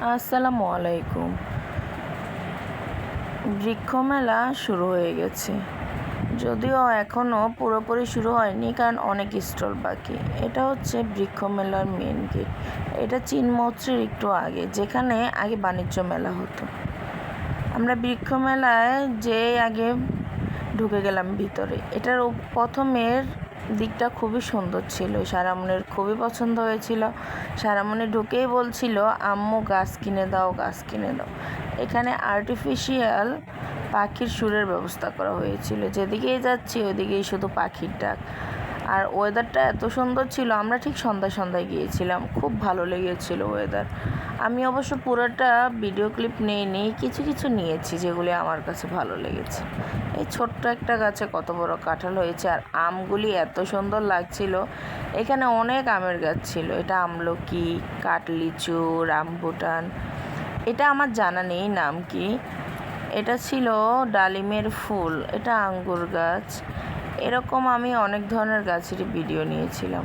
আসসালামু আলাইকুম। বৃক্ষ মেলা শুরু হয়ে গেছে, যদিও এখনও পুরোপুরি শুরু হয়নি, কারণ অনেক স্টল বাকি। এটা হচ্ছে বৃক্ষ মেলার মেন গেট। এটা চিনমৌত্রীর একটু আগে, যেখানে আগে বাণিজ্য মেলা হতো। আমরা বৃক্ষ মেলায় যে আগে ঢুকে গেলাম ভিতরে। এটার প্রথমের দিকটা খুবই সুন্দর ছিল, সারামনের খুবই পছন্দ হয়েছিল। সারামনি ঢুকেই বলছিল, আম্মু গাছ কিনে দাও, গাছ কিনে দাও। এখানে আর্টিফিশিয়াল পাখির সুরের ব্যবস্থা করা হয়েছিল, যেদিকেই যাচ্ছি ওইদিকেই শুধু পাখির ডাক। আর ওয়েদারটা এত সুন্দর ছিল, আমরা ঠিক সন্ধ্যায় গিয়েছিলাম, খুব ভালো লেগেছিল ওয়েদার। আমি অবশ্য পুরোটা ভিডিও ক্লিপ নিইনি, কিছু কিছু নিয়েছি যেগুলি আমার কাছে ভালো লেগেছে। এই ছোট্ট একটা গাছে কত বড় কাঁঠাল হয়েছে, আর আমগুলি এত সুন্দর লাগছিল। এখানে অনেক আমের গাছ ছিল, এটা আমলকি, কাঠলিচু, রামবুটান। এটা আমার জানা নেই নাম কি। এটা ছিল ডালিমের ফুল, এটা আঙ্গুর গাছ। এরকম আমি অনেক ধরনের গাছেরই ভিডিও নিয়েছিলাম।